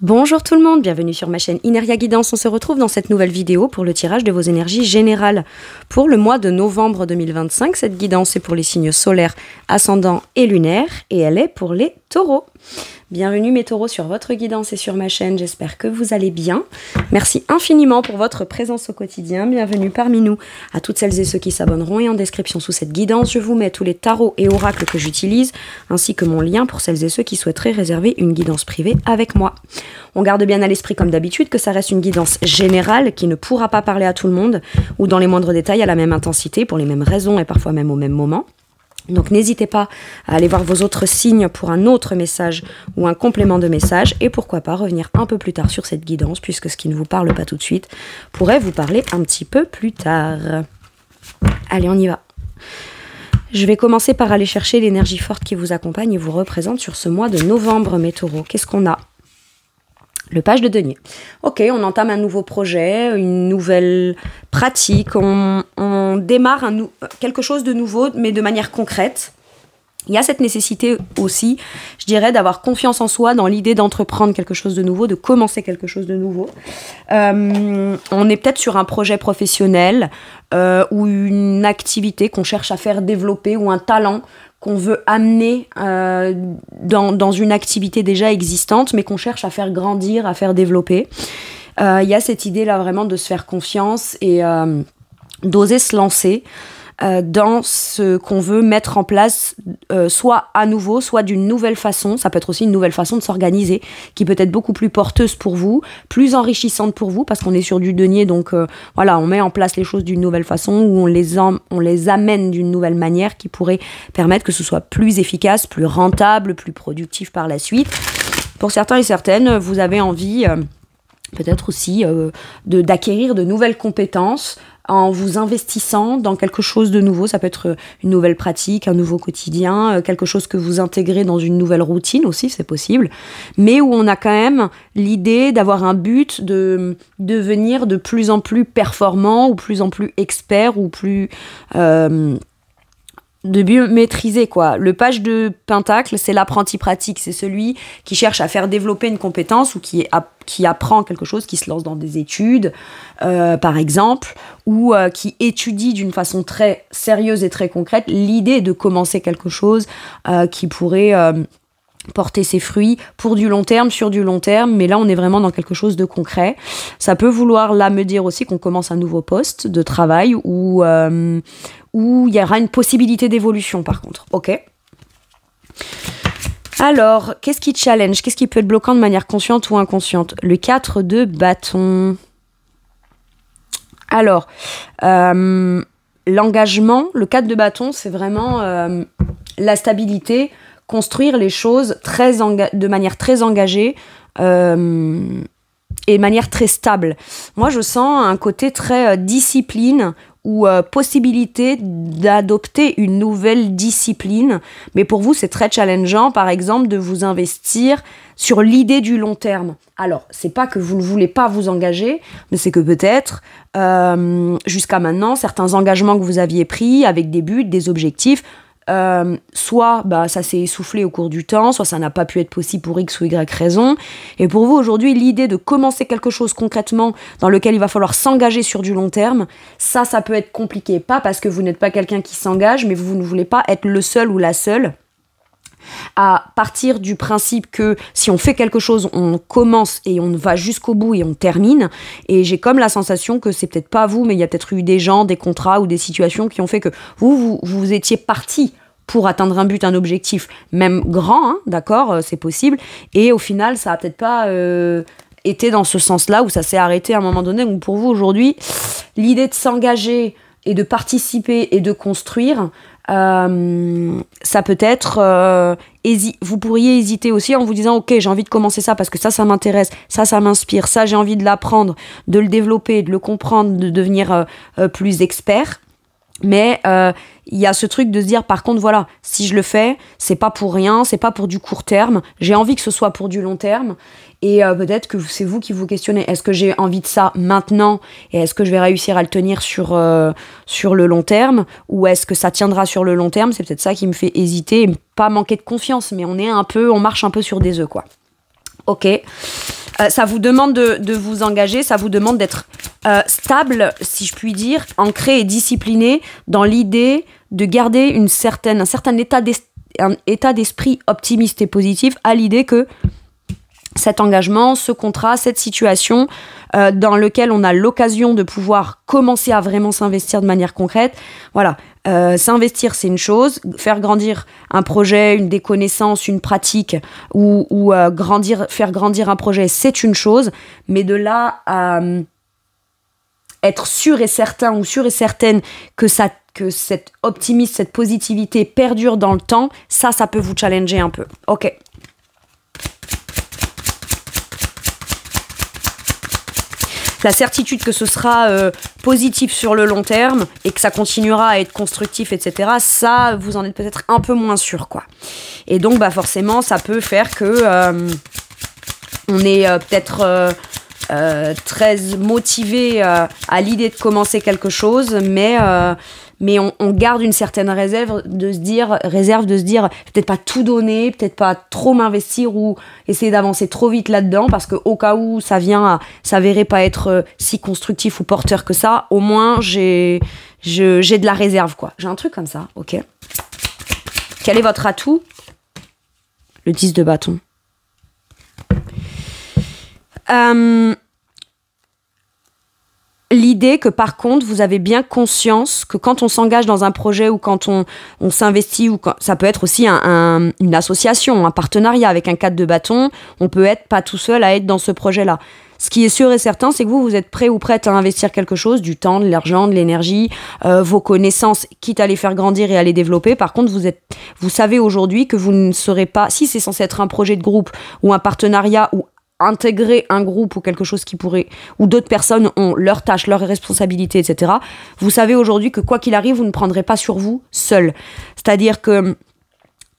Bonjour tout le monde, bienvenue sur ma chaîne Ineria Guidance. On se retrouve dans cette nouvelle vidéo pour le tirage de vos énergies générales pour le mois de novembre 2025. Cette guidance est pour les signes solaires, ascendants et lunaires et elle est pour les taureaux. Bienvenue mes taureaux sur votre guidance et sur ma chaîne, j'espère que vous allez bien. Merci infiniment pour votre présence au quotidien, bienvenue parmi nous. À toutes celles et ceux qui s'abonneront et en description sous cette guidance, je vous mets tous les tarots et oracles que j'utilise, ainsi que mon lien pour celles et ceux qui souhaiteraient réserver une guidance privée avec moi. On garde bien à l'esprit comme d'habitude que ça reste une guidance générale qui ne pourra pas parler à tout le monde, ou dans les moindres détails à la même intensité, pour les mêmes raisons et parfois même au même moment. Donc n'hésitez pas à aller voir vos autres signes pour un autre message ou un complément de message et pourquoi pas revenir un peu plus tard sur cette guidance puisque ce qui ne vous parle pas tout de suite pourrait vous parler un petit peu plus tard. Allez, on y va. Je vais commencer par aller chercher l'énergie forte qui vous accompagne et vous représente sur ce mois de novembre, mes taureaux. Qu'est-ce qu'on a ? Le page de denier. Ok, on entame un nouveau projet, une nouvelle pratique, on démarre quelque chose de nouveau, mais de manière concrète. Il y a cette nécessité aussi, je dirais, d'avoir confiance en soi dans l'idée d'entreprendre quelque chose de nouveau, de commencer quelque chose de nouveau. On est peut-être sur un projet professionnel ou une activité qu'on cherche à faire développer ou un talent qu'on veut amener dans une activité déjà existante, mais qu'on cherche à faire grandir, à faire développer. Il y a cette idée-là vraiment de se faire confiance et d'oser se lancer dans ce qu'on veut mettre en place, soit à nouveau, soit d'une nouvelle façon. Ça peut être aussi une nouvelle façon de s'organiser, qui peut être beaucoup plus porteuse pour vous, plus enrichissante pour vous, parce qu'on est sur du denier, donc voilà, on met en place les choses d'une nouvelle façon, ou on les amène d'une nouvelle manière qui pourrait permettre que ce soit plus efficace, plus rentable, plus productif par la suite. Pour certains et certaines, vous avez envie peut-être aussi d'acquérir de nouvelles compétences, en vous investissant dans quelque chose de nouveau. Ça peut être une nouvelle pratique, un nouveau quotidien, quelque chose que vous intégrez dans une nouvelle routine aussi, c'est possible, mais où on a quand même l'idée d'avoir un but de devenir de plus en plus performant, ou plus en plus expert, ou plus... de mieux maîtriser, quoi. Le page de Pentacle, c'est l'apprenti pratique, c'est celui qui cherche à faire développer une compétence ou qui apprend quelque chose, qui se lance dans des études, par exemple, ou qui étudie d'une façon très sérieuse et très concrète l'idée de commencer quelque chose qui pourrait porter ses fruits pour du long terme, sur du long terme, mais là on est vraiment dans quelque chose de concret. Ça peut vouloir là me dire aussi qu'on commence un nouveau poste de travail où il y aura une possibilité d'évolution par contre, ok ? Alors, qu'est-ce qui challenge ? Qu'est-ce qui peut être bloquant de manière consciente ou inconsciente ? Le 4 de bâton. Alors, l'engagement, le 4 de bâton, c'est vraiment la stabilité, construire les choses de manière très engagée et de manière très stable. Moi, je sens un côté très discipline ou possibilité d'adopter une nouvelle discipline. Mais pour vous, c'est très challengeant, par exemple, de vous investir sur l'idée du long terme. Alors, c'est pas que vous ne voulez pas vous engager, mais c'est que peut-être, jusqu'à maintenant, certains engagements que vous aviez pris avec des buts, des objectifs, soit ça s'est essoufflé au cours du temps, soit ça n'a pas pu être possible pour X ou Y raison. Et pour vous aujourd'hui, l'idée de commencer quelque chose concrètement dans lequel il va falloir s'engager sur du long terme, ça peut être compliqué. Pas parce que vous n'êtes pas quelqu'un qui s'engage, mais vous ne voulez pas être le seul ou la seule à partir du principe que si on fait quelque chose, on commence et on va jusqu'au bout et on termine. Et j'ai comme la sensation que c'est peut-être pas vous, mais il y a peut-être eu des gens, des contrats ou des situations qui ont fait que vous étiez parti pour atteindre un but, un objectif, même grand, hein, d'accord, c'est possible. Et au final, ça a peut-être pas été dans ce sens-là, où ça s'est arrêté à un moment donné. Donc pour vous, aujourd'hui, l'idée de s'engager et de participer et de construire, ça peut être... vous pourriez hésiter aussi en vous disant « Ok, j'ai envie de commencer ça parce que ça m'intéresse, ça m'inspire, ça j'ai envie de l'apprendre, de le développer, de le comprendre, de devenir plus expert. » Mais il y a ce truc de se dire, par contre, voilà, si je le fais, c'est pas pour rien, c'est pas pour du court terme. J'ai envie que ce soit pour du long terme. Et peut-être que c'est vous qui vous questionnez, est-ce que j'ai envie de ça maintenant et est-ce que je vais réussir à le tenir sur le long terme, ou est-ce que ça tiendra sur le long terme? C'est peut-être ça qui me fait hésiter et pas manquer de confiance, mais on marche un peu sur des œufs, quoi. Ok. Ça vous demande de vous engager, ça vous demande d'être stable, si je puis dire, ancré et discipliné dans l'idée de garder un certain état d'esprit optimiste et positif à l'idée que cet engagement, ce contrat, cette situation dans lequel on a l'occasion de pouvoir commencer à vraiment s'investir de manière concrète. Voilà, s'investir, c'est une chose. Faire grandir un projet, des connaissances, une pratique ou faire grandir un projet, c'est une chose. Mais de là à être sûr et certain ou sûre et certaine que cet optimisme, cette positivité perdure dans le temps, ça peut vous challenger un peu. Ok. La certitude que ce sera positif sur le long terme et que ça continuera à être constructif, etc., ça, vous en êtes peut-être un peu moins sûr, quoi. Et donc, forcément, ça peut faire que on est peut-être très motivé à l'idée de commencer quelque chose, mais on garde une certaine réserve de se dire peut-être pas tout donner, peut-être pas trop m'investir ou essayer d'avancer trop vite là-dedans, parce que au cas où ça vient à s'avérer pas être si constructif ou porteur que ça, au moins j'ai de la réserve, quoi. J'ai un truc comme ça, ok. Quel est votre atout? Le 10 de bâton. L'idée que par contre, vous avez bien conscience que quand on s'engage dans un projet ou quand on s'investit, ou ça peut être aussi une association, un partenariat avec un 4 de bâton, on peut être pas tout seul à être dans ce projet-là. Ce qui est sûr et certain, c'est que vous êtes prêt ou prête à investir quelque chose, du temps, de l'argent, de l'énergie, vos connaissances, quitte à les faire grandir et à les développer. Par contre, vous savez aujourd'hui que vous ne serez pas, si c'est censé être un projet de groupe ou un partenariat ou intégrer un groupe ou quelque chose qui pourrait, où d'autres personnes ont leurs tâches, leurs responsabilités, etc. Vous savez aujourd'hui que quoi qu'il arrive, vous ne prendrez pas sur vous seul. C'est-à-dire que,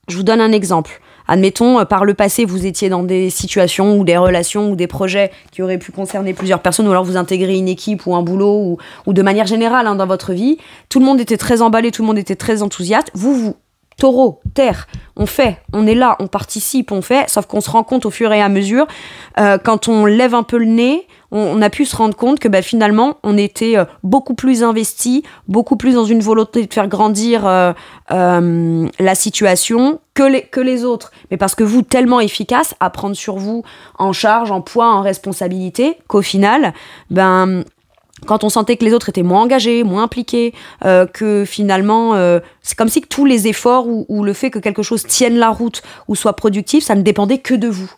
je vous donne un exemple. Admettons, par le passé, vous étiez dans des situations ou des relations ou des projets qui auraient pu concerner plusieurs personnes, ou alors vous intégrez une équipe ou un boulot, ou de manière générale dans votre vie. Tout le monde était très emballé, tout le monde était très enthousiaste. Vous taureau, terre, on est là, on participe, on fait, sauf qu'on se rend compte au fur et à mesure, quand on lève un peu le nez, on a pu se rendre compte que finalement, on était beaucoup plus investi, beaucoup plus dans une volonté de faire grandir la situation que les autres. Mais parce que vous, tellement efficace à prendre sur vous en charge, en poids, en responsabilité, qu'au final, quand on sentait que les autres étaient moins engagés, moins impliqués, que finalement, c'est comme si que tous les efforts ou le fait que quelque chose tienne la route ou soit productif, ça ne dépendait que de vous.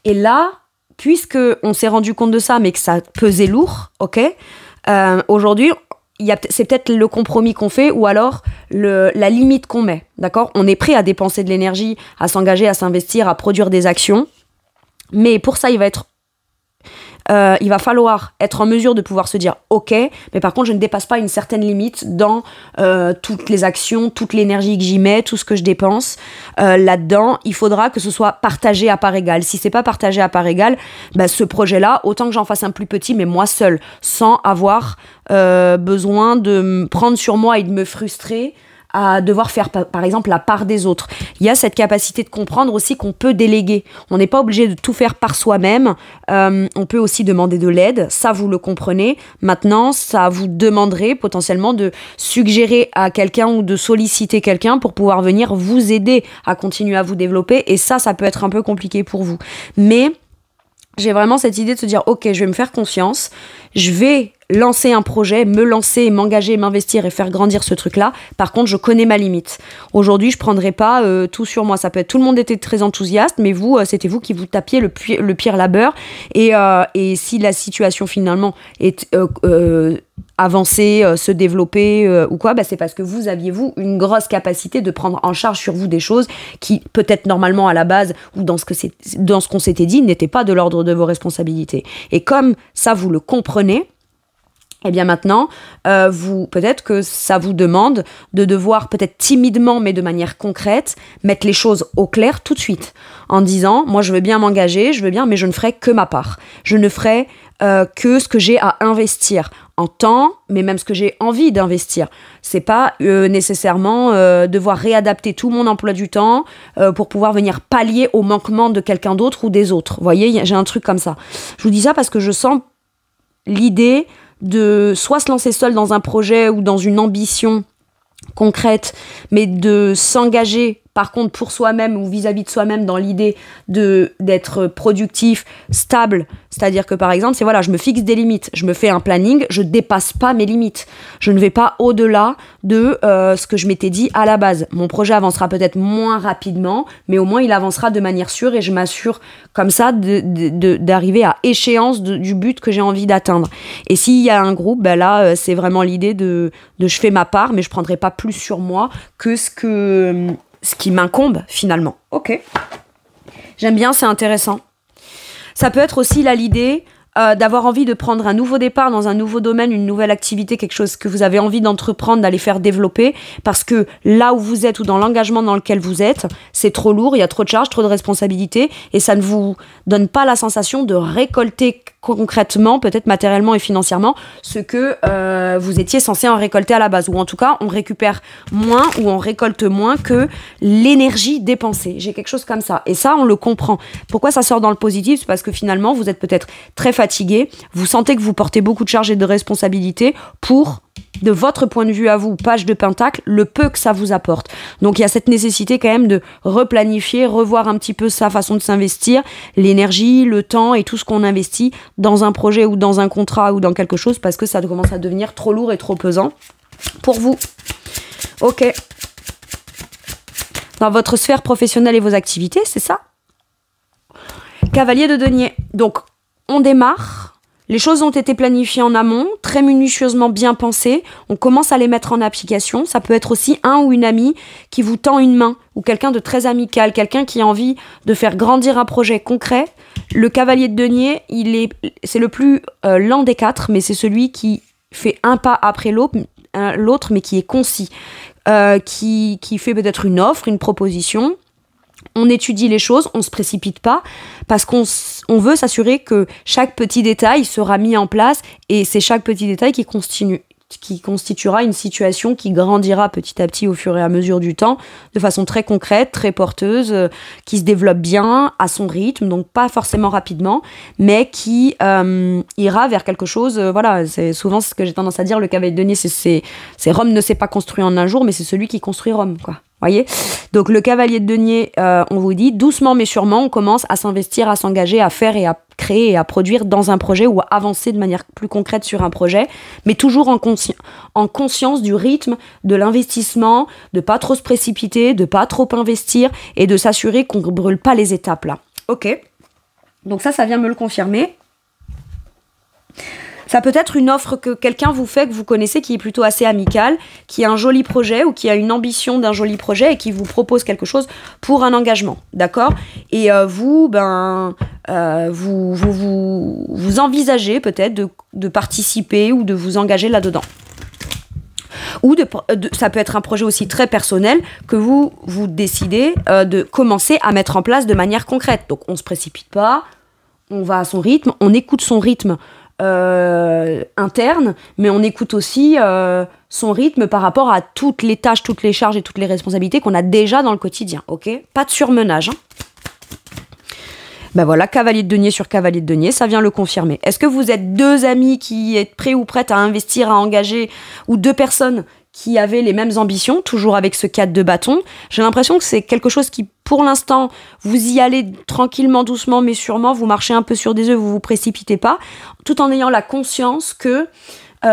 Et là, puisque on s'est rendu compte de ça, mais que ça pesait lourd, ok, aujourd'hui, c'est peut-être le compromis qu'on fait ou alors la limite qu'on met, d'accord ? On est prêt à dépenser de l'énergie, à s'engager, à s'investir, à produire des actions, mais pour ça, il va falloir être en mesure de pouvoir se dire ok, mais par contre je ne dépasse pas une certaine limite dans toutes les actions, toute l'énergie que j'y mets, tout ce que je dépense là-dedans. Il faudra que ce soit partagé à part égale. Si c'est pas partagé à part égale, ce projet-là, autant que j'en fasse un plus petit, mais moi seule, sans avoir besoin de me prendre sur moi et de me frustrer à devoir faire par exemple la part des autres. Il y a cette capacité de comprendre aussi qu'on peut déléguer. On n'est pas obligé de tout faire par soi-même. On peut aussi demander de l'aide. Ça, vous le comprenez. Maintenant, ça vous demanderait potentiellement de suggérer à quelqu'un ou de solliciter quelqu'un pour pouvoir venir vous aider à continuer à vous développer. Et ça peut être un peu compliqué pour vous. Mais j'ai vraiment cette idée de se dire ok, je vais me faire confiance. Je vais lancer un projet, me lancer, m'engager, m'investir et faire grandir ce truc-là. Par contre, je connais ma limite. Aujourd'hui, je prendrai pas tout sur moi. Ça peut être tout le monde était très enthousiaste, mais vous, c'était vous qui vous tapiez le pire labeur. Et si la situation finalement est avancer, se développer ou quoi, c'est parce que vous aviez une grosse capacité de prendre en charge sur vous des choses qui peut-être normalement à la base ou dans ce qu'on s'était dit n'étaient pas de l'ordre de vos responsabilités. Et comme ça vous le comprenez, Et bien maintenant, peut-être que ça vous demande de devoir, peut-être timidement, mais de manière concrète, mettre les choses au clair tout de suite. En disant, moi je veux bien m'engager, je veux bien, mais je ne ferai que ma part. Je ne ferai que ce que j'ai à investir en temps, mais même ce que j'ai envie d'investir. C'est pas nécessairement devoir réadapter tout mon emploi du temps pour pouvoir venir pallier au manquement de quelqu'un d'autre ou des autres. Vous voyez, j'ai un truc comme ça. Je vous dis ça parce que je sens l'idée de soit se lancer seul dans un projet ou dans une ambition concrète, mais de s'engager par contre pour soi-même ou vis-à-vis de soi-même dans l'idée d'être productif, stable. C'est-à-dire que par exemple, c'est voilà, je me fixe des limites, je me fais un planning, je dépasse pas mes limites. Je ne vais pas au-delà de ce que je m'étais dit à la base. Mon projet avancera peut-être moins rapidement, mais au moins il avancera de manière sûre et je m'assure comme ça d'arriver à échéance du but que j'ai envie d'atteindre. Et s'il y a un groupe, ben là, c'est vraiment l'idée de je fais ma part, mais je prendrai pas plus sur moi que ce qui m'incombe finalement. Ok. J'aime bien, c'est intéressant. Ça peut être aussi là l'idée d'avoir envie de prendre un nouveau départ dans un nouveau domaine, une nouvelle activité, quelque chose que vous avez envie d'entreprendre, d'aller faire développer, parce que là où vous êtes ou dans l'engagement dans lequel vous êtes, c'est trop lourd, il y a trop de charges, trop de responsabilités, et ça ne vous donne pas la sensation de récolter concrètement, peut-être matériellement et financièrement, ce que vous étiez censé en récolter à la base. Ou en tout cas, on récupère moins ou on récolte moins que l'énergie dépensée. J'ai quelque chose comme ça. Et ça, on le comprend. Pourquoi ça sort dans le positif ? C'est parce que finalement, vous êtes peut-être très fatigué, vous sentez que vous portez beaucoup de charges et de responsabilités pour, de votre point de vue à vous, page de pentacle, le peu que ça vous apporte. Donc il y a cette nécessité quand même de replanifier, revoir un petit peu sa façon de s'investir, l'énergie, le temps et tout ce qu'on investit dans un projet ou dans un contrat ou dans quelque chose parce que ça commence à devenir trop lourd et trop pesant pour vous. Ok. Dans votre sphère professionnelle et vos activités, c'est ça ? Cavalier de denier. Donc, on démarre. Les choses ont été planifiées en amont, très minutieusement bien pensées. On commence à les mettre en application. Ça peut être aussi un ou une amie qui vous tend une main ou quelqu'un de très amical, quelqu'un qui a envie de faire grandir un projet concret. Le cavalier de denier, c'est le plus lent des quatre, mais c'est celui qui fait un pas après l'autre, mais qui est concis, qui fait peut-être une offre, une proposition. On étudie les choses, on ne se précipite pas parce qu'on veut s'assurer que chaque petit détail sera mis en place et c'est chaque petit détail qui constituera une situation qui grandira petit à petit au fur et à mesure du temps de façon très concrète, très porteuse, qui se développe bien à son rythme, donc pas forcément rapidement, mais qui ira vers quelque chose. Voilà, c'est souvent ce que j'ai tendance à dire, le cavalier de denier, c'est Rome ne s'est pas construit en un jour, mais c'est celui qui construit Rome, quoi. Voyez ? Donc le cavalier de denier, on vous dit, doucement mais sûrement, on commence à s'investir, à s'engager, à faire et à créer et à produire dans un projet ou à avancer de manière plus concrète sur un projet, mais toujours en conscience du rythme, de l'investissement, de pas trop se précipiter, de pas trop investir et de s'assurer qu'on ne brûle pas les étapes là. Ok. Donc ça vient me le confirmer. Ça peut être une offre que quelqu'un vous fait, que vous connaissez, qui est plutôt assez amicale, qui a un joli projet ou qui a une ambition d'un joli projet et qui vous propose quelque chose pour un engagement, d'accord ? Et vous envisagez peut-être de participer ou de vous engager là-dedans. Ou ça peut être un projet aussi très personnel que vous décidez de commencer à mettre en place de manière concrète. Donc on ne se précipite pas, on va à son rythme, on écoute son rythme interne, mais on écoute aussi son rythme par rapport à toutes les tâches, toutes les charges et toutes les responsabilités qu'on a déjà dans le quotidien, ok ? Pas de surmenage. Ben voilà, cavalier de denier sur cavalier de denier, ça vient le confirmer. Est-ce que vous êtes deux amis qui êtes prêts ou prêtes à investir, à engager, ou deux personnes qui avaient les mêmes ambitions, toujours avec ce 4 de bâton ? J'ai l'impression que c'est quelque chose qui, pour l'instant, vous y allez tranquillement, doucement, mais sûrement, vous marchez un peu sur des œufs, vous vous précipitez pas, tout en ayant la conscience que,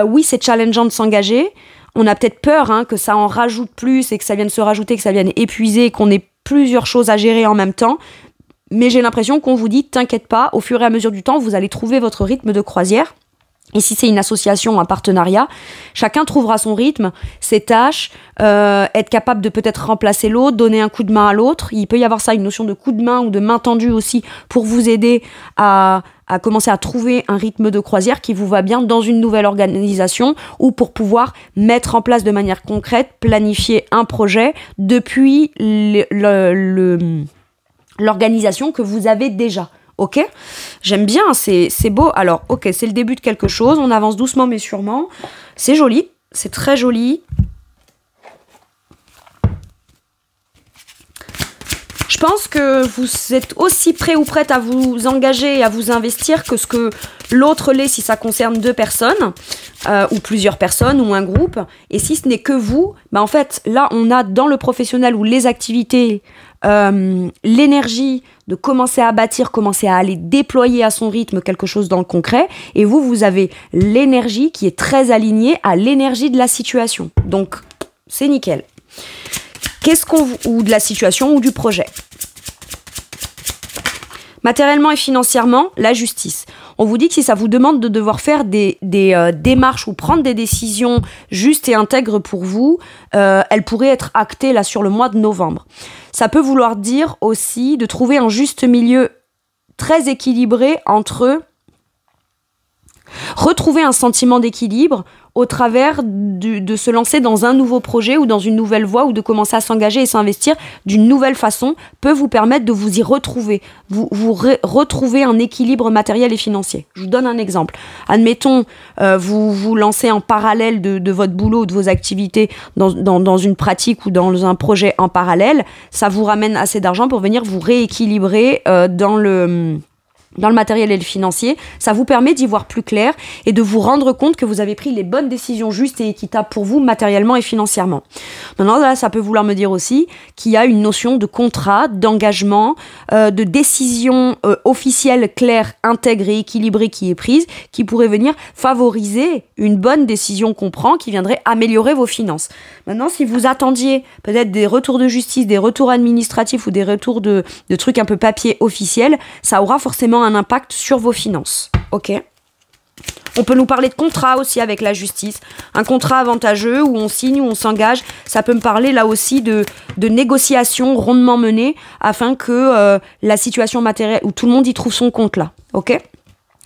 oui, c'est challengeant de s'engager. On a peut-être peur que ça en rajoute plus et que ça vienne se rajouter, que ça vienne épuiser, qu'on ait plusieurs choses à gérer en même temps. Mais j'ai l'impression qu'on vous dit, t'inquiète pas, au fur et à mesure du temps, vous allez trouver votre rythme de croisière. Et si c'est une association, un partenariat, chacun trouvera son rythme, ses tâches, être capable de peut-être remplacer l'autre, donner un coup de main à l'autre. Il peut y avoir ça, une notion de coup de main ou de main tendue aussi pour vous aider à commencer à trouver un rythme de croisière qui vous va bien dans une nouvelle organisation ou pour pouvoir mettre en place de manière concrète, planifier un projet depuis l'organisation que vous avez déjà. Ok, j'aime bien, c'est beau. Alors, ok, c'est le début de quelque chose. On avance doucement mais sûrement. C'est joli, c'est très joli. Je pense que vous êtes aussi prêt ou prête à vous engager et à vous investir que ce que l'autre l'est si ça concerne 2 personnes, ou plusieurs personnes, ou un groupe. Et si ce n'est que vous, en fait, là, on a dans le professionnel ou les activités, l'énergie de commencer à bâtir, commencer à aller déployer à son rythme quelque chose dans le concret. Et vous avez l'énergie qui est très alignée à l'énergie de la situation. Donc, c'est nickel. Ou de la situation ou du projet. Matériellement et financièrement, la justice. On vous dit que si ça vous demande de devoir faire des démarches ou prendre des décisions justes et intègres pour vous, elles pourraient être actées là sur le mois de novembre. Ça peut vouloir dire aussi de trouver un juste milieu très équilibré entre retrouver un sentiment d'équilibre au travers de se lancer dans un nouveau projet ou dans une nouvelle voie ou de commencer à s'engager et s'investir d'une nouvelle façon peut vous permettre de vous y retrouver, retrouver un équilibre matériel et financier. Je vous donne un exemple. Admettons, vous vous lancez en parallèle de votre boulot ou de vos activités dans une pratique ou dans un projet en parallèle, ça vous ramène assez d'argent pour venir vous rééquilibrer dans le matériel et le financier. Ça vous permet d'y voir plus clair et de vous rendre compte que vous avez pris les bonnes décisions justes et équitables pour vous matériellement et financièrement. Maintenant, là, ça peut vouloir me dire aussi qu'il y a une notion de contrat, d'engagement, de décision officielle, claire, intègre et équilibrée qui est prise, qui pourrait venir favoriser une bonne décision qu'on prend, qui viendrait améliorer vos finances. Maintenant, si vous attendiez peut-être des retours de justice, des retours administratifs ou des retours de trucs un peu papier officiels, ça aura forcément un impact sur vos finances. Ok. On peut nous parler de contrat aussi avec la justice. Un contrat avantageux où on signe, où on s'engage. Ça peut me parler là aussi de négociations rondement menées afin que la situation matérielle, où tout le monde y trouve son compte là. Ok.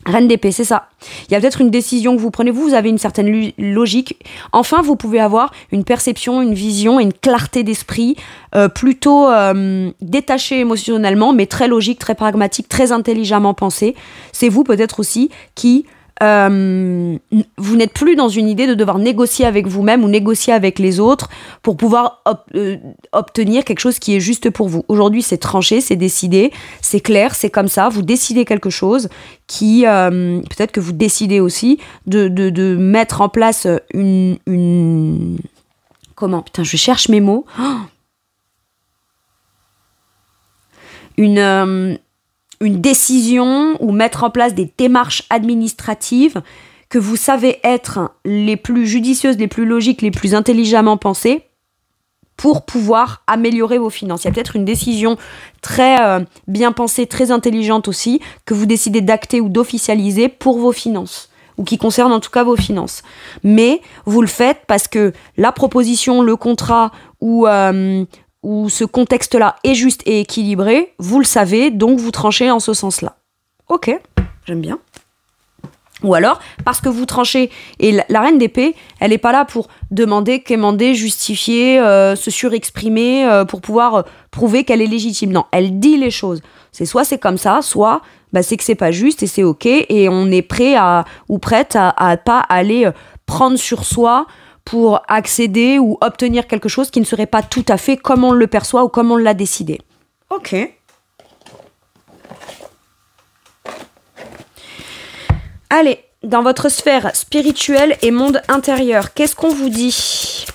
Reine d'épée, c'est ça. Il y a peut-être une décision que vous prenez, vous avez une certaine logique. Enfin, vous pouvez avoir une perception, une vision et une clarté d'esprit plutôt détachée émotionnellement, mais très logique, très pragmatique, très intelligemment pensée. C'est vous peut-être aussi qui... vous n'êtes plus dans une idée de devoir négocier avec vous-même ou négocier avec les autres pour pouvoir obtenir quelque chose qui est juste pour vous. Aujourd'hui, c'est tranché, c'est décidé, c'est clair, c'est comme ça. Vous décidez quelque chose qui, peut-être que vous décidez aussi de mettre en place une... Comment ? Putain, je cherche mes mots. Une décision ou mettre en place des démarches administratives que vous savez être les plus judicieuses, les plus logiques, les plus intelligemment pensées pour pouvoir améliorer vos finances. Il y a peut-être une décision très bien pensée, très intelligente aussi, que vous décidez d'acter ou d'officialiser pour vos finances, ou qui concerne en tout cas vos finances. Mais vous le faites parce que la proposition, le contrat ou ce contexte-là est juste et équilibré, vous le savez, donc vous tranchez en ce sens-là. Ok, j'aime bien. Ou alors, parce que vous tranchez, et la reine d'épée, elle n'est pas là pour demander, quémander, justifier, se surexprimer, pour pouvoir prouver qu'elle est légitime. Non, elle dit les choses. C'est soit c'est comme ça, soit c'est que c'est pas juste et c'est ok, et on est prêt ou prête à pas aller prendre sur soi pour accéder ou obtenir quelque chose qui ne serait pas tout à fait comme on le perçoit ou comme on l'a décidé. Ok. Allez, dans votre sphère spirituelle et monde intérieur, qu'est-ce qu'on vous dit ?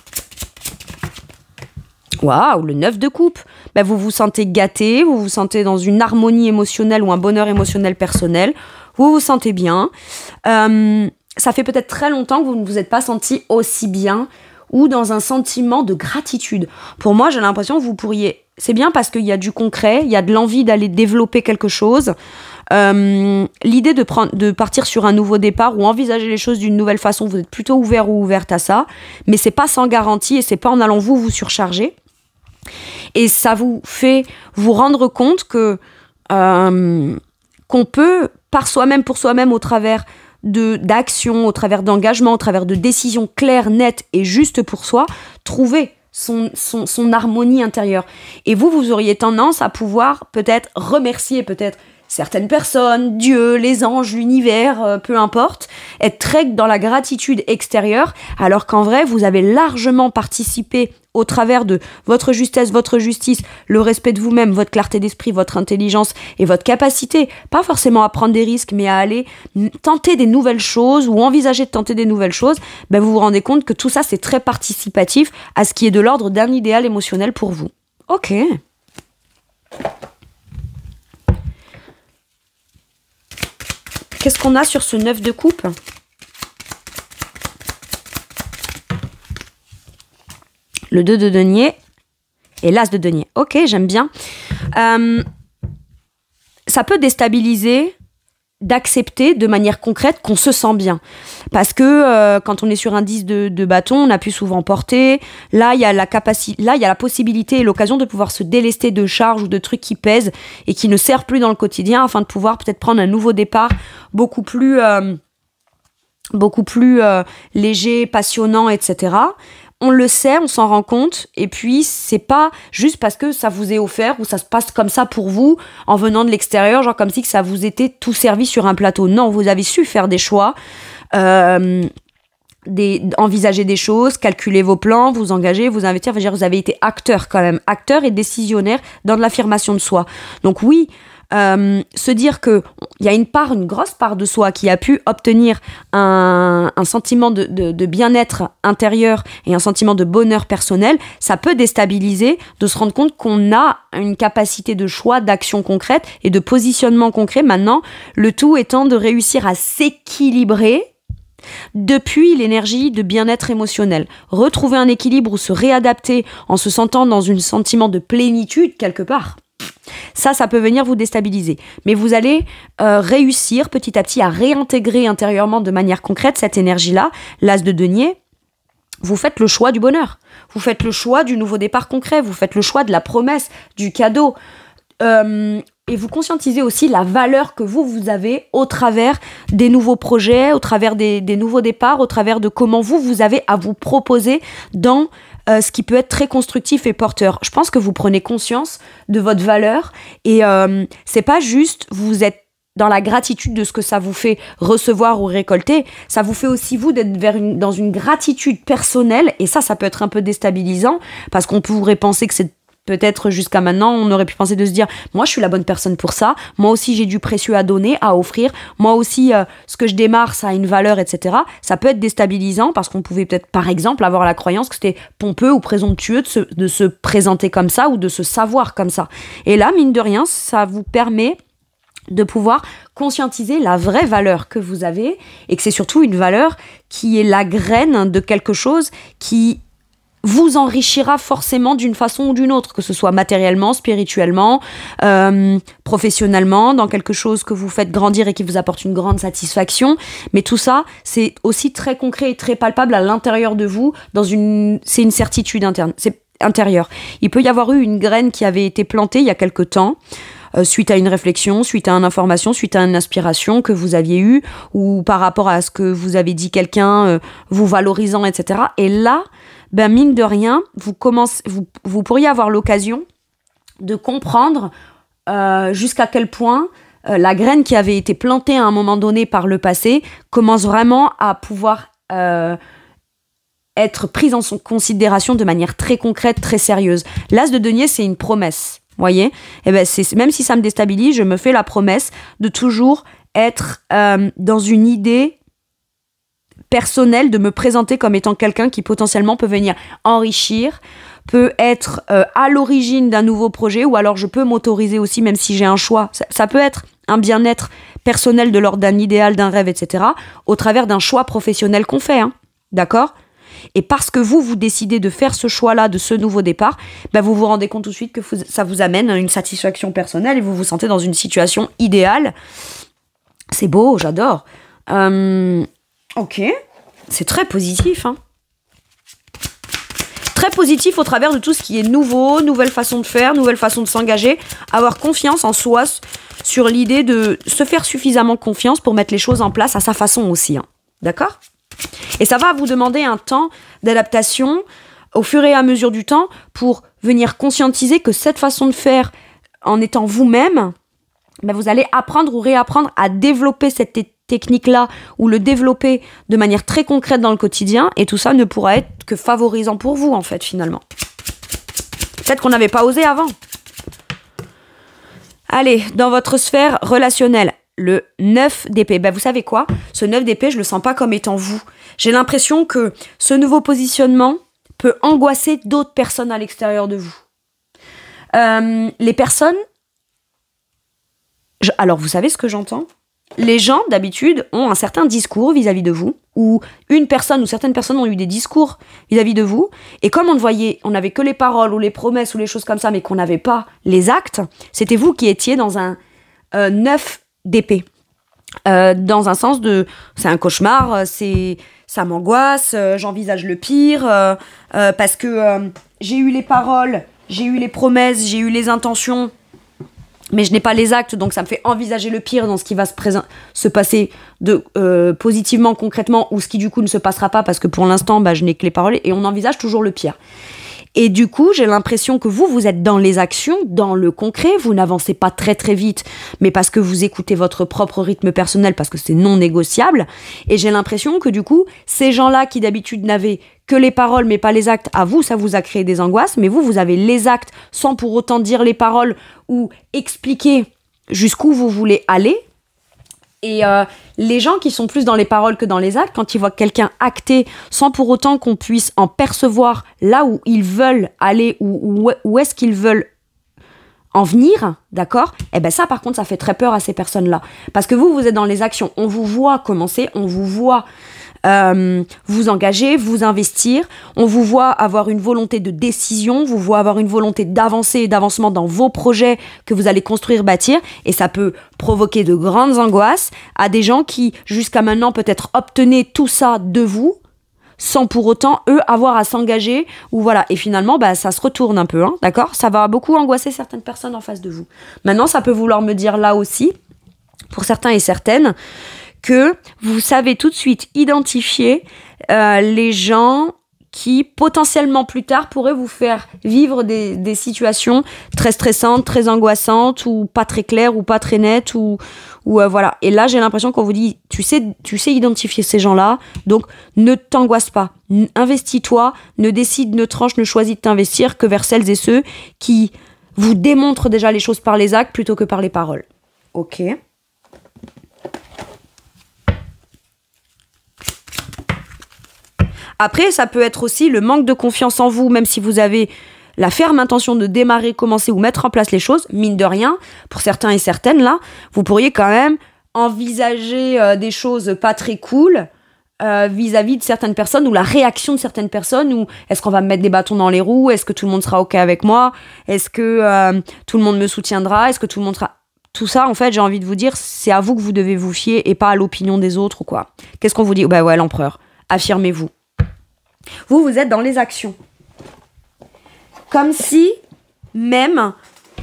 Waouh, le 9 de coupe. Vous vous sentez gâté, vous vous sentez dans une harmonie émotionnelle ou un bonheur émotionnel personnel, vous vous sentez bien. Ça fait peut-être très longtemps que vous ne vous êtes pas senti aussi bien ou dans un sentiment de gratitude. Pour moi, j'ai l'impression que vous pourriez... C'est bien parce qu'il y a du concret, il y a de l'envie d'aller développer quelque chose. L'idée de partir sur un nouveau départ ou envisager les choses d'une nouvelle façon, vous êtes plutôt ouvert ou ouverte à ça, mais c'est pas sans garantie et c'est pas en allant vous surcharger. Et ça vous fait vous rendre compte que qu'on peut, par soi-même, pour soi-même, au travers d'actions, au travers d'engagements, au travers de décisions claires, nettes et justes pour soi, trouver son harmonie intérieure. Et vous auriez tendance à pouvoir peut-être remercier certaines personnes, Dieu, les anges, l'univers, peu importe, être très dans la gratitude extérieure, alors qu'en vrai, vous avez largement participé au travers de votre justesse, votre justice, le respect de vous-même, votre clarté d'esprit, votre intelligence et votre capacité, pas forcément à prendre des risques, mais à aller tenter des nouvelles choses ou envisager de tenter des nouvelles choses, ben vous vous rendez compte que tout ça, c'est très participatif à ce qui est de l'ordre d'un idéal émotionnel pour vous. Ok. Qu'est-ce qu'on a sur ce 9 de coupe ? Le 2 de denier et l'as de denier. Ok, j'aime bien. Ça peut déstabiliser d'accepter de manière concrète qu'on se sent bien. Parce que quand on est sur un 10 de bâton, on a pu souvent porter. Là, il y a la possibilité et l'occasion de pouvoir se délester de charges ou de trucs qui pèsent et qui ne servent plus dans le quotidien afin de pouvoir peut-être prendre un nouveau départ beaucoup plus léger, passionnant, etc. On le sait, on s'en rend compte, et puis c'est pas juste parce que ça vous est offert ou ça se passe comme ça pour vous en venant de l'extérieur, genre comme si que ça vous était tout servi sur un plateau. Non, vous avez su faire des choix, envisager des choses, calculer vos plans, vous engager, vous investir. Enfin, vous avez été acteur quand même, acteur et décisionnaire dans de l'affirmation de soi. Donc oui, se dire que il y a une grosse part de soi qui a pu obtenir un sentiment de bien-être intérieur et un sentiment de bonheur personnel, ça peut déstabiliser de se rendre compte qu'on a une capacité de choix, d'action concrète et de positionnement concret. Maintenant, le tout étant de réussir à s'équilibrer depuis l'énergie de bien-être émotionnel. Retrouver un équilibre ou se réadapter en se sentant dans un sentiment de plénitude quelque part. Ça peut venir vous déstabiliser. Mais vous allez réussir petit à petit à réintégrer intérieurement de manière concrète cette énergie-là. L'as de denier, vous faites le choix du bonheur. Vous faites le choix du nouveau départ concret. Vous faites le choix de la promesse, du cadeau. Et vous conscientisez aussi la valeur que vous avez au travers des nouveaux projets, au travers des nouveaux départs, au travers de comment vous avez à vous proposer dans ce qui peut être très constructif et porteur. Je pense que vous prenez conscience de votre valeur et c'est pas juste vous êtes dans la gratitude de ce que ça vous fait recevoir ou récolter, ça vous fait aussi vous d'être dans une gratitude personnelle et ça peut être un peu déstabilisant parce qu'on pourrait penser que c'est peut-être jusqu'à maintenant, on aurait pu penser de se dire « Moi, je suis la bonne personne pour ça. Moi aussi, j'ai du précieux à donner, à offrir. Moi aussi, ce que je démarre, ça a une valeur, etc. » Ça peut être déstabilisant parce qu'on pouvait peut-être, par exemple, avoir la croyance que c'était pompeux ou présomptueux de se présenter comme ça ou de se savoir comme ça. Et là, mine de rien, ça vous permet de pouvoir conscientiser la vraie valeur que vous avez et que c'est surtout une valeur qui est la graine de quelque chose qui vous enrichira forcément d'une façon ou d'une autre, que ce soit matériellement, spirituellement, professionnellement, dans quelque chose que vous faites grandir et qui vous apporte une grande satisfaction. Mais tout ça, c'est aussi très concret et très palpable à l'intérieur de vous. C'est une certitude interne, c'est intérieure. Il peut y avoir eu une graine qui avait été plantée il y a quelque temps, suite à une réflexion, suite à une information, suite à une inspiration que vous aviez eue, ou par rapport à ce que vous avez dit quelqu'un, vous valorisant, etc. Et là, mine de rien, vous pourriez avoir l'occasion de comprendre jusqu'à quel point la graine qui avait été plantée à un moment donné par le passé commence vraiment à pouvoir être prise en considération de manière très concrète, très sérieuse. L'as de denier, c'est une promesse, voyez ? Et même si ça me déstabilise, je me fais la promesse de toujours être dans une idée personnel de me présenter comme étant quelqu'un qui potentiellement peut venir enrichir, peut être à l'origine d'un nouveau projet, ou alors je peux m'autoriser aussi, même si j'ai un choix, ça peut être un bien-être personnel de l'ordre d'un idéal, d'un rêve, etc., au travers d'un choix professionnel qu'on fait, hein, d'accord ? Et parce que vous décidez de faire ce choix-là, de ce nouveau départ, bah vous vous rendez compte tout de suite que ça vous amène à une satisfaction personnelle et vous vous sentez dans une situation idéale. C'est beau, j'adore. Ok, c'est très positif, hein. Très positif au travers de tout ce qui est nouveau, nouvelle façon de faire, nouvelle façon de s'engager, avoir confiance en soi, sur l'idée de se faire suffisamment confiance pour mettre les choses en place à sa façon aussi, hein. D'accord ? Et ça va vous demander un temps d'adaptation au fur et à mesure du temps pour venir conscientiser que cette façon de faire, en étant vous-même, ben vous allez apprendre ou réapprendre à développer cette technique-là ou le développer de manière très concrète dans le quotidien, et tout ça ne pourra être que favorisant pour vous, en fait, finalement. Peut-être qu'on n'avait pas osé avant. Allez, dans votre sphère relationnelle, le 9 d'épée. Ben vous savez quoi ? Ce 9 d'épée, je le sens pas comme étant vous. J'ai l'impression que ce nouveau positionnement peut angoisser d'autres personnes à l'extérieur de vous. Les personnes... Alors, vous savez ce que j'entends ? Les gens, d'habitude, ont un certain discours vis-à-vis de vous, ou une personne ou certaines personnes ont eu des discours vis-à-vis de vous, et comme on n'avait que les paroles ou les promesses ou les choses comme ça, mais qu'on n'avait pas les actes, c'était vous qui étiez dans un 9 d'épée. Dans un sens de... C'est un cauchemar, ça m'angoisse, j'envisage le pire, parce que j'ai eu les paroles, j'ai eu les promesses, j'ai eu les intentions, mais je n'ai pas les actes, donc ça me fait envisager le pire dans ce qui va se passer positivement, concrètement, ou ce qui du coup ne se passera pas, parce que pour l'instant, je n'ai que les paroles, et on envisage toujours le pire. Et du coup, j'ai l'impression que vous êtes dans les actions, dans le concret, vous n'avancez pas très très vite, mais parce que vous écoutez votre propre rythme personnel, parce que c'est non négociable, et j'ai l'impression que du coup, ces gens-là qui d'habitude n'avaient que les paroles mais pas les actes, à vous, ça vous a créé des angoisses, mais vous avez les actes sans pour autant dire les paroles ou expliquer jusqu'où vous voulez aller. Et les gens qui sont plus dans les paroles que dans les actes, quand ils voient quelqu'un acter sans pour autant qu'on puisse en percevoir là où ils veulent aller ou où est-ce qu'ils veulent en venir, d'accord ? Eh ben ça, par contre, ça fait très peur à ces personnes-là. Parce que vous êtes dans les actions. On vous voit commencer, on vous voit vous engager, vous investir. On vous voit avoir une volonté de décision, vous voit avoir une volonté d'avancer et d'avancement dans vos projets que vous allez construire, bâtir. Et ça peut provoquer de grandes angoisses à des gens qui, jusqu'à maintenant, peut-être obtenaient tout ça de vous, sans pour autant, eux, avoir à s'engager, ou voilà. Et finalement, ça se retourne un peu, hein, d'accord ? Ça va beaucoup angoisser certaines personnes en face de vous. Maintenant, ça peut vouloir me dire là aussi, pour certains et certaines, que vous savez tout de suite identifier les gens qui, potentiellement plus tard, pourraient vous faire vivre des situations très stressantes, très angoissantes, ou pas très claires, ou pas très nettes, ou voilà. Et là, j'ai l'impression qu'on vous dit, tu sais identifier ces gens-là, donc ne t'angoisse pas. Investis-toi, ne tranche, ne choisis de t'investir que vers celles et ceux qui vous démontrent déjà les choses par les actes plutôt que par les paroles. Ok. Après, ça peut être aussi le manque de confiance en vous, même si vous avez la ferme intention de démarrer, commencer ou mettre en place les choses, mine de rien, pour certains et certaines, là, vous pourriez quand même envisager des choses pas très cool vis-à-vis de certaines personnes, ou la réaction de certaines personnes, ou est-ce qu'on va me mettre des bâtons dans les roues, est-ce que tout le monde sera OK avec moi, est-ce que tout le monde me soutiendra, est-ce que tout le monde sera... Tout ça, en fait, j'ai envie de vous dire, c'est à vous que vous devez vous fier et pas à l'opinion des autres ou quoi. Qu'est-ce qu'on vous dit ? Ouais, l'empereur, affirmez-vous. Vous êtes dans les actions. Comme si, même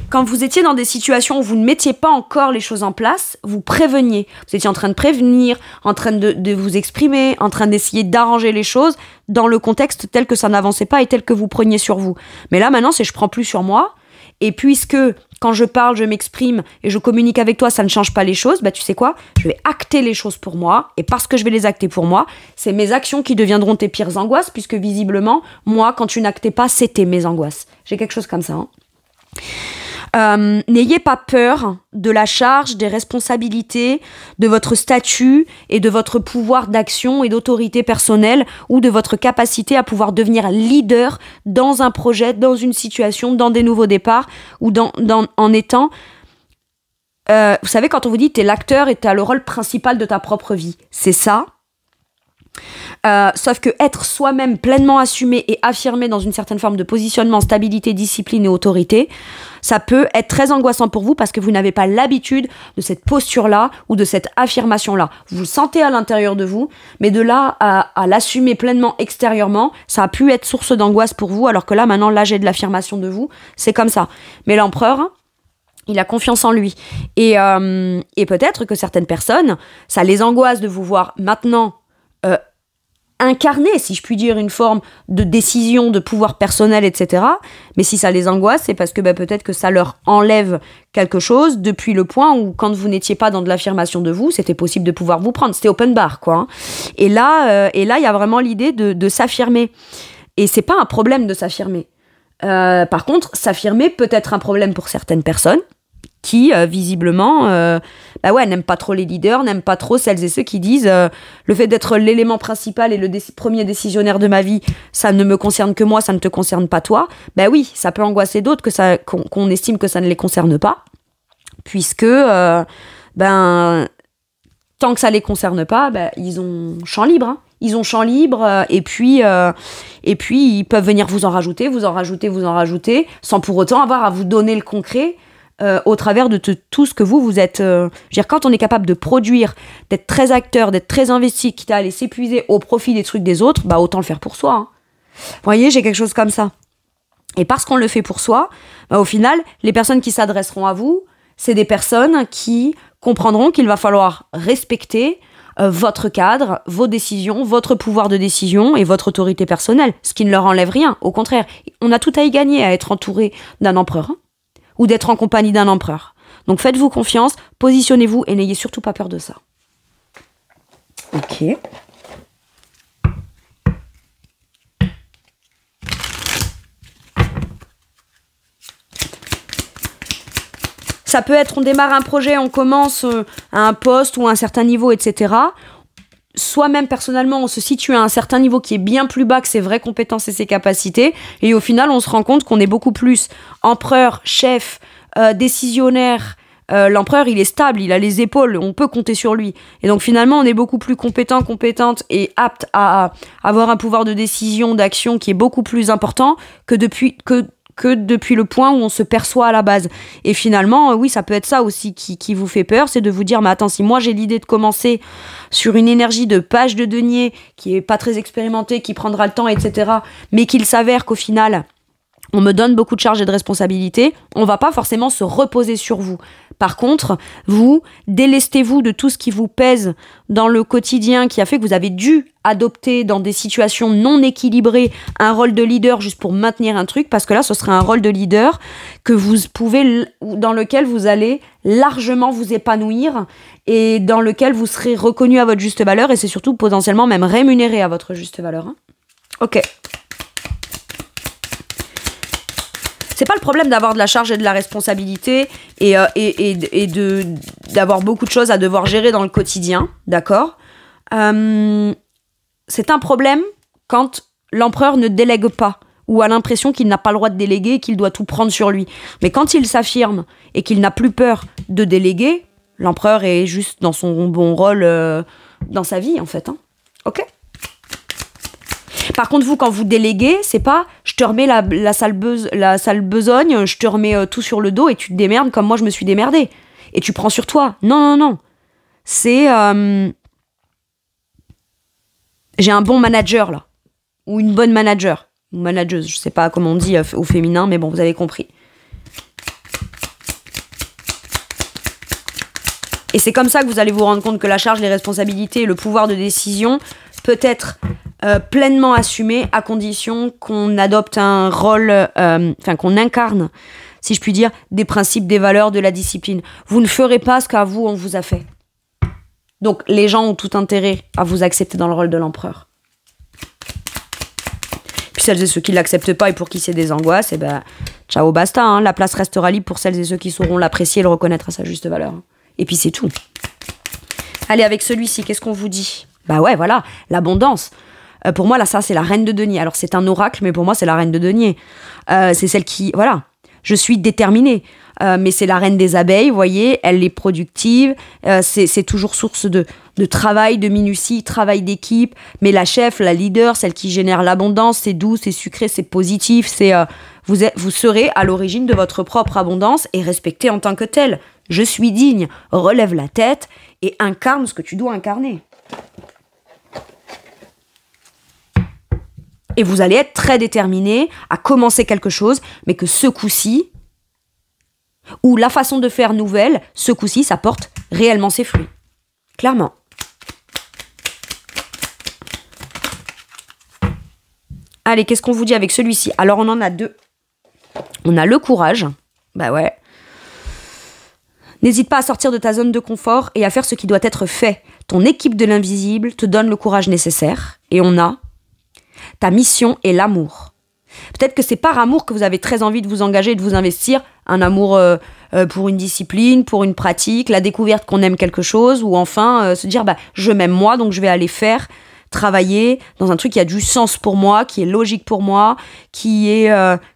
quand vous étiez dans des situations où vous ne mettiez pas encore les choses en place, vous préveniez. Vous étiez en train de prévenir, en train de vous exprimer, en train d'essayer d'arranger les choses dans le contexte tel que ça n'avançait pas et tel que vous preniez sur vous. Mais là, maintenant, c'est je prends plus sur moi. Et puisque quand je parle, je m'exprime et je communique avec toi, ça ne change pas les choses, tu sais quoi ? Je vais acter les choses pour moi, et parce que je vais les acter pour moi, c'est mes actions qui deviendront tes pires angoisses, puisque visiblement, moi, quand tu n'actais pas, c'était mes angoisses. J'ai quelque chose comme ça, hein. N'ayez pas peur de la charge, des responsabilités, de votre statut et de votre pouvoir d'action et d'autorité personnelle, ou de votre capacité à pouvoir devenir leader dans un projet, dans une situation, dans des nouveaux départs, ou en étant... vous savez, quand on vous dit t'es l'acteur et t'as le rôle principal de ta propre vie, c'est ça. Sauf que être soi-même pleinement assumé et affirmé dans une certaine forme de positionnement, stabilité, discipline et autorité, ça peut être très angoissant pour vous parce que vous n'avez pas l'habitude de cette posture-là ou de cette affirmation-là. Vous le sentez à l'intérieur de vous, mais de là à l'assumer pleinement extérieurement, ça a pu être source d'angoisse pour vous, alors que là, maintenant, là, j'ai de l'affirmation de vous, c'est comme ça. Mais l'empereur, il a confiance en lui. Et peut-être que certaines personnes, ça les angoisse de vous voir maintenant incarner, si je puis dire, une forme de décision, de pouvoir personnel, etc. Mais si ça les angoisse, c'est parce que peut-être que ça leur enlève quelque chose depuis le point où, quand vous n'étiez pas dans de l'affirmation de vous, c'était possible de pouvoir vous prendre. C'était open bar, quoi. Hein. Et là, il y a vraiment l'idée de s'affirmer. Et c'est pas un problème de s'affirmer. Par contre, s'affirmer peut être un problème pour certaines personnes qui, visiblement, n'aiment pas trop les leaders, n'aiment pas trop celles et ceux qui disent le fait d'être l'élément principal et le premier décisionnaire de ma vie, ça ne me concerne que moi, ça ne te concerne pas toi. Oui, ça peut angoisser d'autres qu'on estime que ça ne les concerne pas, puisque tant que ça les concerne pas, ils ont champ libre. Hein. Ils ont champ libre et puis ils peuvent venir vous en rajouter, sans pour autant avoir à vous donner le concret. Au travers de tout ce que vous êtes. Quand on est capable de produire, d'être très acteur, d'être très investi, quitte à aller s'épuiser au profit des trucs des autres, autant le faire pour soi. Hein. Vous voyez, j'ai quelque chose comme ça. Et parce qu'on le fait pour soi, au final, les personnes qui s'adresseront à vous, c'est des personnes qui comprendront qu'il va falloir respecter votre cadre, vos décisions, votre pouvoir de décision et votre autorité personnelle, ce qui ne leur enlève rien. Au contraire, on a tout à y gagner à être entouré d'un empereur. Hein, ou d'être en compagnie d'un empereur. Donc faites-vous confiance, positionnez-vous et n'ayez surtout pas peur de ça. Ok. Ça peut être, on démarre un projet, on commence à un poste ou à un certain niveau, etc. Soi-même, personnellement, on se situe à un certain niveau qui est bien plus bas que ses vraies compétences et ses capacités. Et au final, on se rend compte qu'on est beaucoup plus empereur, chef, décisionnaire. L'empereur, il est stable, il a les épaules, on peut compter sur lui. Et donc finalement, on est beaucoup plus compétente et apte à avoir un pouvoir de décision, d'action qui est beaucoup plus important que depuis le point où on se perçoit à la base. Et finalement, oui, ça peut être ça aussi qui vous fait peur, c'est de vous dire, mais attends, si moi j'ai l'idée de commencer sur une énergie de page de denier qui est pas très expérimentée, qui prendra le temps, etc., mais qu'il s'avère qu'au final, on me donne beaucoup de charges et de responsabilités, on va pas forcément se reposer sur vous. Par contre, vous, délestez-vous de tout ce qui vous pèse dans le quotidien, qui a fait que vous avez dû adopter dans des situations non équilibrées un rôle de leader juste pour maintenir un truc, parce que là, ce serait un rôle de leader dans lequel vous allez largement vous épanouir et dans lequel vous serez reconnu à votre juste valeur et c'est surtout potentiellement même rémunéré à votre juste valeur. Hein. Ok. C'est pas le problème d'avoir de la charge et de la responsabilité et d'avoir beaucoup de choses à devoir gérer dans le quotidien, d'accord ? C'est un problème quand l'empereur ne délègue pas ou a l'impression qu'il n'a pas le droit de déléguer et qu'il doit tout prendre sur lui. Mais quand il s'affirme et qu'il n'a plus peur de déléguer, l'empereur est juste dans son bon rôle dans sa vie, en fait. Hein. Ok ? Par contre, vous, quand vous déléguez, c'est pas « je te remets la sale besogne, je te remets tout sur le dos et tu te démerdes comme moi je me suis démerdée. Et tu prends sur toi. » Non. C'est j'ai un bon manager, là. Ou une bonne manager. Ou manageuse, je sais pas comment on dit au féminin, mais bon, vous avez compris. Et c'est comme ça que vous allez vous rendre compte que la charge, les responsabilités et le pouvoir de décision peut être pleinement assumé à condition qu'on adopte un rôle, qu'on incarne, si je puis dire, des principes, des valeurs, de la discipline. Vous ne ferez pas ce qu'à vous, on vous a fait. Donc, les gens ont tout intérêt à vous accepter dans le rôle de l'empereur. Puis celles et ceux qui ne l'acceptent pas et pour qui c'est des angoisses, ciao, basta. Hein, la place restera libre pour celles et ceux qui sauront l'apprécier et le reconnaître à sa juste valeur. Et puis c'est tout. Allez, avec celui-ci, qu'est-ce qu'on vous dit ? Ouais, voilà, l'abondance. Pour moi, là, ça, c'est la reine de denier. Alors, c'est un oracle, mais pour moi, c'est la reine de denier. C'est celle qui... Voilà. Je suis déterminée. Mais c'est la reine des abeilles, vous voyez, elle est productive, c'est toujours source de travail, de minutie, travail d'équipe. Mais la chef, la leader, celle qui génère l'abondance, c'est doux, c'est sucré, c'est positif, vous serez à l'origine de votre propre abondance et respectée en tant que telle. Je suis digne, relève la tête et incarne ce que tu dois incarner. Et vous allez être très déterminé à commencer quelque chose, mais que ce coup-ci, ou la façon de faire nouvelle, ce coup-ci, ça porte réellement ses fruits. Clairement. Allez, qu'est-ce qu'on vous dit avec celui-ci? Alors, on en a deux. On a le courage. Bah ouais. N'hésite pas à sortir de ta zone de confort et à faire ce qui doit être fait. Ton équipe de l'invisible te donne le courage nécessaire. Et on a ta mission et l'amour. Peut-être que c'est par amour que vous avez très envie de vous engager et de vous investir. Un amour pour une discipline, pour une pratique, la découverte qu'on aime quelque chose, ou enfin se dire je m'aime moi, donc je vais aller faire, travailler dans un truc qui a du sens pour moi, qui est logique pour moi, qui est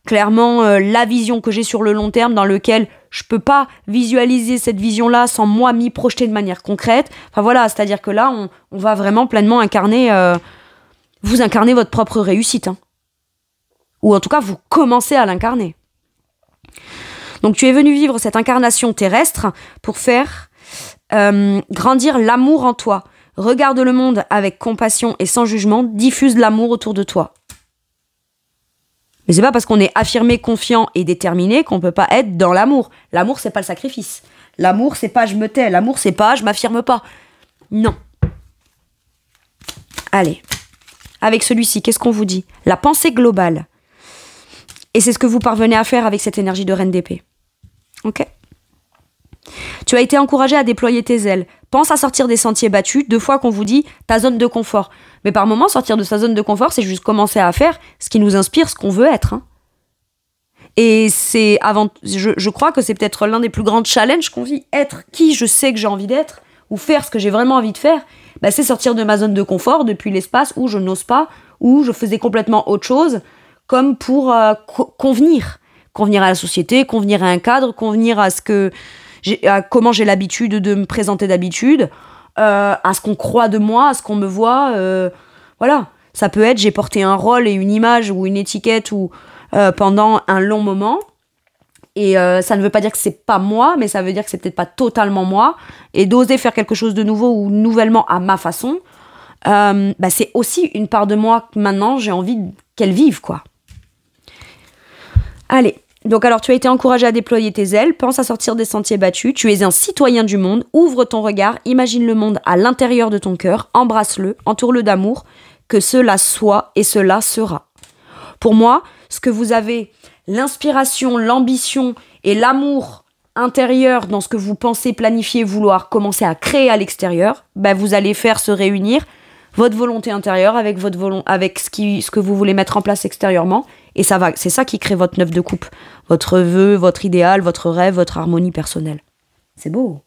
clairement la vision que j'ai sur le long terme, dans lequel je peux pas visualiser cette vision-là sans moi m'y projeter de manière concrète. Enfin voilà, c'est-à-dire que là, on va vraiment pleinement incarner, vous incarnez votre propre réussite, hein. Ou en tout cas, vous commencez à l'incarner. Donc tu es venu vivre cette incarnation terrestre pour faire grandir l'amour en toi. Regarde le monde avec compassion et sans jugement, diffuse l'amour autour de toi. Mais c'est pas parce qu'on est affirmé, confiant et déterminé qu'on peut pas être dans l'amour. L'amour, c'est pas le sacrifice. L'amour, c'est pas je me tais. L'amour, c'est pas je m'affirme pas. Non. Allez. Avec celui-ci, qu'est-ce qu'on vous dit? La pensée globale. Et c'est ce que vous parvenez à faire avec cette énergie de reine d'épée. Ok? Tu as été encouragé à déployer tes ailes. Pense à sortir des sentiers battus, 2 fois qu'on vous dit ta zone de confort. Mais par moment, sortir de sa zone de confort, c'est juste commencer à faire ce qui nous inspire, ce qu'on veut être. Hein. Et c'est je crois que c'est peut-être l'un des plus grands challenges qu'on vit. Être qui je sais que j'ai envie d'être, ou faire ce que j'ai vraiment envie de faire, c'est sortir de ma zone de confort depuis l'espace où je n'ose pas, où je faisais complètement autre chose, comme pour convenir à la société, convenir à un cadre, convenir à comment j'ai l'habitude de me présenter d'habitude, à ce qu'on croit de moi, à ce qu'on me voit. Voilà, ça peut être j'ai porté un rôle et une image ou une étiquette pendant un long moment. Et ça ne veut pas dire que c'est pas moi, mais ça veut dire que c'est peut-être pas totalement moi. Et d'oser faire quelque chose de nouveau ou nouvellement à ma façon, c'est aussi une part de moi que maintenant j'ai envie qu'elle vive, quoi. Allez, donc alors tu as été encouragé à déployer tes ailes, pense à sortir des sentiers battus, tu es un citoyen du monde, ouvre ton regard, imagine le monde à l'intérieur de ton cœur, embrasse-le, entoure-le d'amour, que cela soit et cela sera. Pour moi, ce que vous avez, l'inspiration, l'ambition et l'amour intérieur dans ce que vous pensez, planifier, vouloir commencer à créer à l'extérieur, vous allez faire se réunir votre volonté intérieure avec ce que vous voulez mettre en place extérieurement. Et c'est ça qui crée votre 9 de coupe. Votre vœu, votre idéal, votre rêve, votre harmonie personnelle. C'est beau.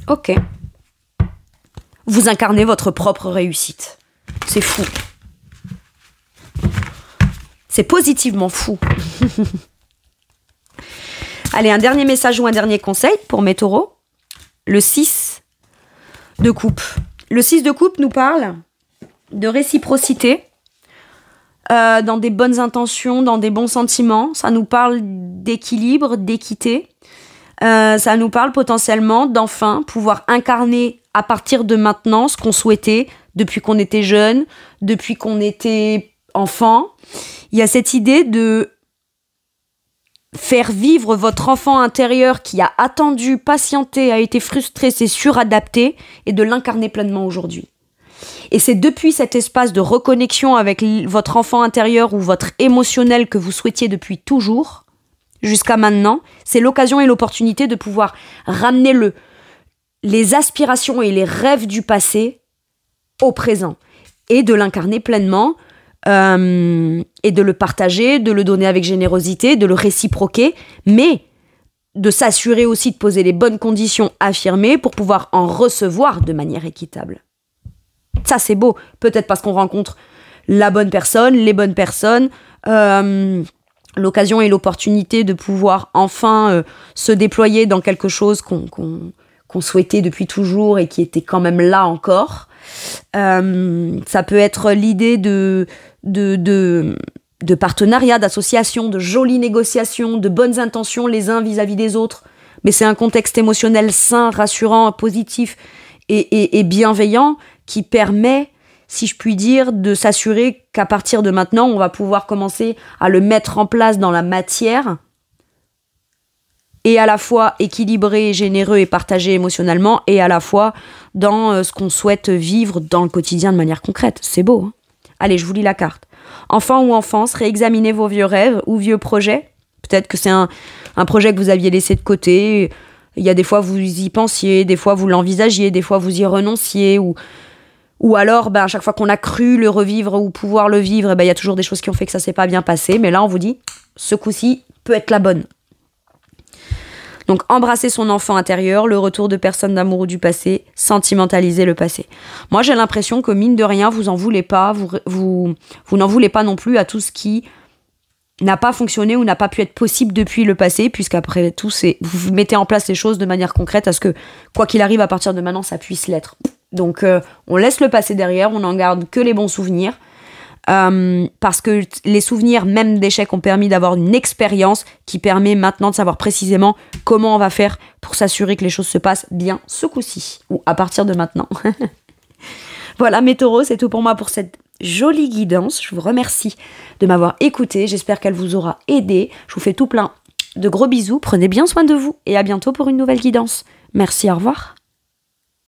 Ok. Vous incarnez votre propre réussite. C'est fou. C'est positivement fou. Allez, un dernier message ou un dernier conseil pour mes taureaux. Le 6 de coupe. Le 6 de coupe nous parle de réciprocité, dans des bonnes intentions, dans des bons sentiments. Ça nous parle d'équilibre, d'équité. Ça nous parle potentiellement d'enfin pouvoir incarner à partir de maintenant ce qu'on souhaitait depuis qu'on était jeune, depuis qu'on était enfant. Il y a cette idée de faire vivre votre enfant intérieur qui a attendu, patienté, a été frustré, s'est suradapté, et de l'incarner pleinement aujourd'hui. Et c'est depuis cet espace de reconnexion avec votre enfant intérieur ou votre émotionnel que vous souhaitiez depuis toujours, jusqu'à maintenant, c'est l'occasion et l'opportunité de pouvoir ramener les aspirations et les rêves du passé au présent et de l'incarner pleinement et de le partager, de le donner avec générosité, de le réciproquer, mais de s'assurer aussi de poser les bonnes conditions affirmées pour pouvoir en recevoir de manière équitable. Ça, c'est beau. Peut-être parce qu'on rencontre la bonne personne, les bonnes personnes, l'occasion et l'opportunité de pouvoir enfin se déployer dans quelque chose qu'on souhaitait depuis toujours et qui était quand même là encore. Ça peut être l'idée de partenariat, d'association, de jolies négociations, de bonnes intentions les uns vis-à-vis des autres. Mais c'est un contexte émotionnel sain, rassurant, positif et bienveillant qui permet, si je puis dire, de s'assurer qu'à partir de maintenant, on va pouvoir commencer à le mettre en place dans la matière et à la fois équilibré, généreux et partagé émotionnellement et à la fois dans ce qu'on souhaite vivre dans le quotidien de manière concrète. C'est beau, hein ? Allez, je vous lis la carte. Enfant ou enfance, réexaminez vos vieux rêves ou vieux projets. Peut-être que c'est un projet que vous aviez laissé de côté. Il y a des fois, vous y pensiez, des fois, vous l'envisagiez, des fois, vous y renonciez. Ou alors, à chaque fois qu'on a cru le revivre ou pouvoir le vivre, il y a toujours des choses qui ont fait que ça ne s'est pas bien passé. Mais là, on vous dit, ce coup-ci peut être la bonne. Donc, embrasser son enfant intérieur, le retour de personnes d'amour ou du passé, sentimentaliser le passé. Moi, j'ai l'impression que, mine de rien, vous en voulez pas, vous n'en voulez pas non plus à tout ce qui n'a pas fonctionné ou n'a pas pu être possible depuis le passé, puisqu'après tout, vous mettez en place les choses de manière concrète à ce que, quoi qu'il arrive, à partir de maintenant, ça puisse l'être. Donc, on laisse le passé derrière, on n'en garde que les bons souvenirs. Parce que les souvenirs même d'échecs ont permis d'avoir une expérience qui permet maintenant de savoir précisément comment on va faire pour s'assurer que les choses se passent bien ce coup-ci ou à partir de maintenant. Voilà mes taureaux, c'est tout pour moi pour cette jolie guidance. Je vous remercie de m'avoir écouté, j'espère qu'elle vous aura aidé. Je vous fais tout plein de gros bisous, prenez bien soin de vous et à bientôt pour une nouvelle guidance. Merci, au revoir.